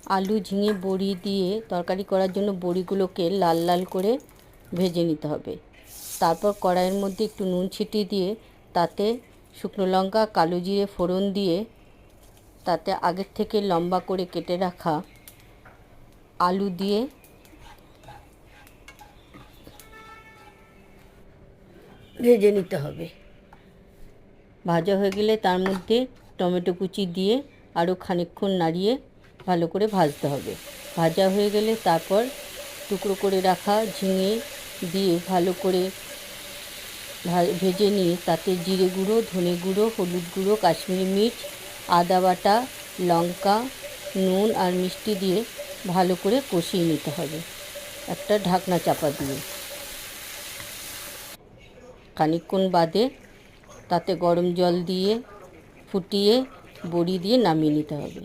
আলু ঝিঙে বড়ি দিয়ে তরকারি করার জন্য বড়িগুলোকে লাল লাল করে ভেজে নিতে হবে। তারপর কড়াইয়ের মধ্যে একটু নুন ছিটিয়ে দিয়ে তাতে শুকনো লঙ্কা কালো জিরে ফোড়ন দিয়ে তাতে আগের থেকে লম্বা করে কেটে রাখা আলু দিয়ে ভেজে নিতে হবে। ভাজা হয়ে গেলে তার মধ্যে টমেটো কুচি দিয়ে আরও খানিকক্ষণ নাড়িয়ে ভালো করে ভাজতে হবে। ভাজা হয়ে গেলে তারপর টুকরো করে রাখা ঝিঙে দিয়ে ভালো করে ভেজে নিয়ে তাতে জিরে গুঁড়ো, ধনে গুঁড়ো, হলুদ গুঁড়ো, কাশ্মীরি মির্চ, আদা বাটা, লঙ্কা, নুন আর মিষ্টি দিয়ে ভালো করে কষিয়ে নিতে হবে একটা ঢাকনা চাপা দিয়ে। খানিকক্ষণ বাদে তাতে গরম জল দিয়ে ফুটিয়ে বড়ি দিয়ে নামিয়ে নিতে হবে।